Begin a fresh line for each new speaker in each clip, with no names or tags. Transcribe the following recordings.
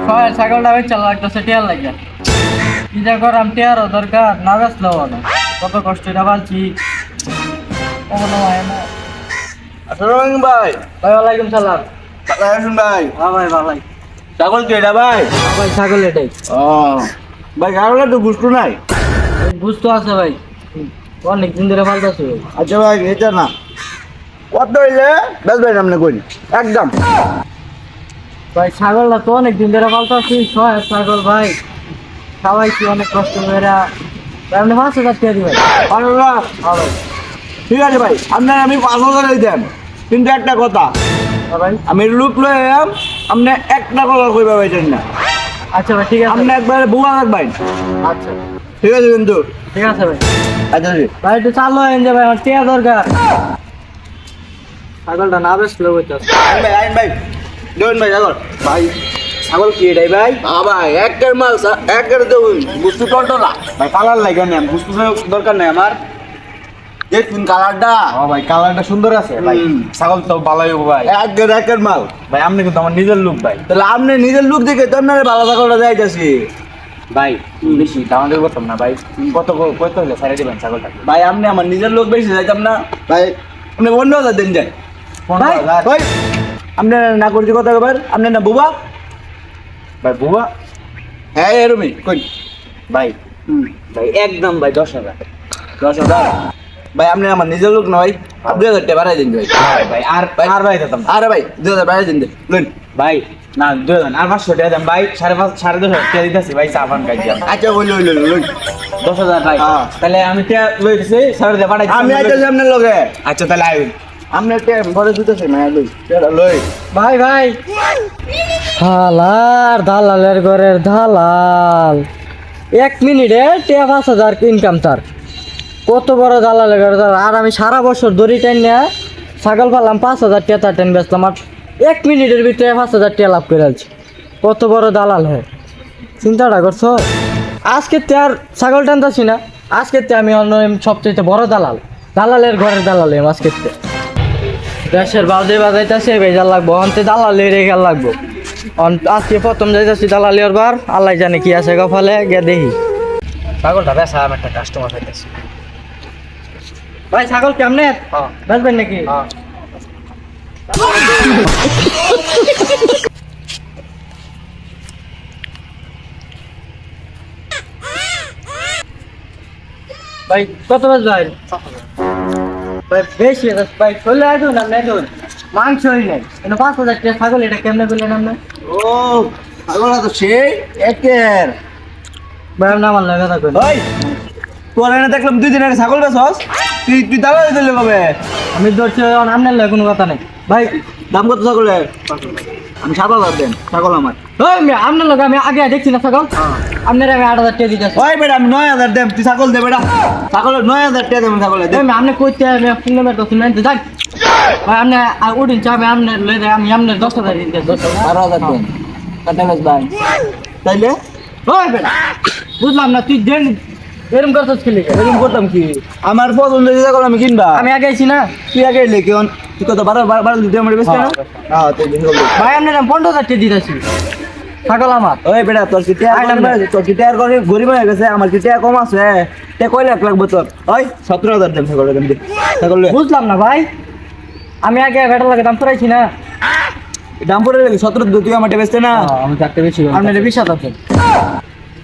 ছয় ছাগলটা বেচা লাগতেছে টিয়ার লাগে কি যা করাম টিয়ারও দরকার না বেচলেও না কত কষ্ট এটা পালছি কখনো হয় না।
আসসালামু আলাইকুম ভাই।
ভাই ওয়ালাইকুম সালাম।
ভালো আছেন ভাই?
হ্যাঁ ভাই ভালাই।
ছাগল কি এটা ভাই?
হ্যাঁ ভাই ছাগল এটাই।
ও ভাই ছাগল তো বুঝতো নাই।
বুঝতে আছে ভাই অনেক দিন ধরে পালতেছে ভাই।
আচ্ছা ভাই এটা না কত হইলে বেশ ভাই আপনি কই একদম
ভাই ছাগলটা তো অনেক দিন ধরে পালতেছি ছয় ছাগল ভাই খাওয়াইছি অনেক কষ্ট করে ভাই আপনি 5,000 টাকা দিবেন।
ভালো না?
হ্যাঁ ভাই।
ঠিক আছে ভাই আপনার আমি 5,000 দেন কিন্তু একটা কথা
হ্যাঁ ভাই।
আমি লুক লয়ে এলাম আপনি একটা কথা কইবা পাইছেন না।
আচ্ছা ভাই ঠিক আছে।
আপনি একবারে বুয়া রাখবেন।
আচ্ছা
ঠিক আছে কিন্তু
ঠিক আছে ভাই।
আচ্ছা জি
ভাই একটু চালু হয়ে যে ভাই আমার টিয়া দরকার ছাগলটা না বেচলে বইতেছে।
আইন ভাই দেন ভাই ছাগল ভাই ছাগল কি এটাই ভাই? হ্যাঁ ভাই একের মাল একের দেবুন বুঝতে টলটলা ভাই কালার লাগে না বুঝতে দরকার নাই আমার দেখুন কালারটা।
হ্যাঁ ভাই কালারটা সুন্দর আছে ভাই ছাগল তো ভালোই হবে ভাই
একের মাল
ভাই আপনি কিন্তু আমার নিজের লোক ভাই
তাহলে আপনি নিজের লুক দেখে তো আপনার ভালো ছাগলটা যাইতেছি
ভাই বেশি দামাদামি করতাম না ভাই কত কত হলে সাইড দিবেন ছাগলটাকে
ভাই আপনি আমার নিজের লোক বেশি যাইতাম না ভাই আপনি 15,000 দিন যাই ভাই
15,000
ভাই আপনি না করছি কথা এবার আপনি না বুবা
ভাই বুয়া
হ্যাঁ এরমই কই
ভাই ভাই একদম ভাই 10,000
10,000 ভাই আপনি আমার নিজের লোক না ভাই 2,000 টাকা বাড়াই দিন ভাই
ভাই আর আর ভাই দিতাম না।
আরে ভাই 2,000 বাড়াই দিন লুন
ভাই না 2,000 আর 500 টাকা দেন ভাই 5,500 টাকা দিতেছি ভাই চা পান খাই দিলাম
আচ্ছা বলি লুন
10,000 ভাই
হ্যাঁ।
তাহলে আমি টিয়া লই দিছি সাড়ে দিয়ে পাঠাই
আমি আইতেছি আপনার লগে
আচ্ছা তাহলে আইন
আপনি টাকা বলে দিতেছে না লই লই
ভাই ভাই হালার দালালের ঘরের দালাল 1 মিনিটে টিয়া 5,000 ইনকাম তার কত বড় দালালের ঘরের দালাল। আর আমি সারা বছর দড়ি টাইন নিয়ে ছাগল পালাম 5,000 টাকা তার টাইম বেচলাম আর 1 মিনিটের ভিতরে 5,000 টাকা লাভ করে আলছি কত বড় দালাল হয় চিন্তাটা করছো। আজকে তে আর ছাগল টানতাছি না আজকে তে আমি অন্য সবচেয়ে বড় দালাল দালালের ঘরের দালাল আজকে দেশের বাজে বাজাইতেছে ভেজাল লাগবো অন্তে দালালি রেখে লাগবো আজকে প্রথম যাইতেছি দালালি বার আল্লাহ জানে কি আছে কপালে গিয়ে দেখি
ছাগলটা বেচা আমি একটা কাস্টমার পাইতেছি
ভাই ছাগল কেমনে বেচবেন নাকি ভাই কত বেচবেন ভাই বেশি ভাই চলে আসুন না নেদুন মাংসই নেই 5,000 টাকা ছাগল এটা কেমনে বললেন আপনি
ও ছাগলটা তো সেই একের
ভাই আপনি আমার লাগে থাকুন
ওই তোর এনে দেখলাম 2 দিন আগে ছাগল বেচছস তুই দালালি দিলে কবে
আমি ধরছি আপনার লাগে কোনো কথা নেই ভাই
দাম কত ছাগলের আমি 7,000 দেন ছাগল আমার
ওই আপনার লোক আমি আগে দেখছি না ছাগল আপনার আমি 8,000 টাকা দিতেছি
ওই বেটা আমি 9,000 দেব তুই ছাগল দে বেটা ছাগলের 9,000 টাকা দেব ছাগলের দে
আপনি কইতে আমি ফোন নাম্বার 10 মিনিট যাই ভাই আপনি উঠিন চাবে আপনি লই দেয় আমি আপনার 10,000 দিতে
12,000 দেন কত মাস ভাই তাইলে
ওই বেটা বুঝলাম না তুই দেন এরকম করছিস কি লিখে
এরকম করতাম কি আমার পছন্দ যে ছাগল আমি কিনবা
আমি আগে আইছি না
তুই আগে এলে কেন তুই কত 12 দিতে আমার বেশ না হ্যাঁ তুই দিন বল
ভাই আপনার 15,000 টাকা দিতেছি ছাগল আমার
ওই বেটা তোর কি তোর কি টায়ার করে গরিব হয়ে গেছে আমার কি টাকা কম আছে তে কয় লাখ লাগবে তোর ওই 17,000 দেন ছাগল দেন ছাগল
বুঝলাম না ভাই আমি আগে বেটার লাগে দাম পড়াইছি না
দাম পড়ে লাগে 17 তুই আমার বেচতে না
আমি চারটে বেশি আপনার 20,000 দেন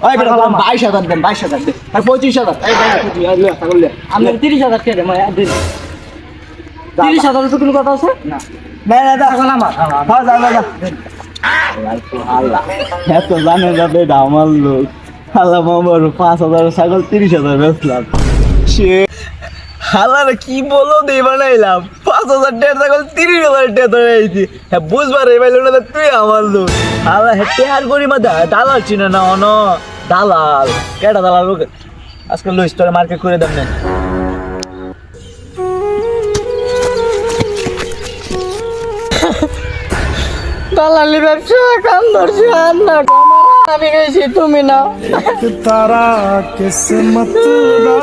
ওই বেটা 22,000 দেন 22,000 দেন আর 25,000 এই বেটা 25,000 ছাগল লে
আমি 30,000 টাকা দেন মানে দিন 30,000 তো কোনো কথা আছে না
না না দা
ছাগল আমার
হ্যাঁ যা যা আল্লাহ এত জানে যাবে আমার লোক আল্লাহ মামার 5,000 ছাগল 30,000 বেচলাম সে হালার কি বলো দে বানাইলাম 5,000 টাকা ছাগল 30,000 টাকা ধরে আইছি হ্যাঁ বুঝবার এই বাইলো না তুই আমার লোক হালা হেটে আর করি মা দালাল চিনে না অন দালাল কেডা দালাল লোক আজকে লো স্টোরে মার্কেট করে দেন না
দালালি ব্যবসা কাম ধরছি আর না আমি গেছি তুমি না
तारा किस्मत दा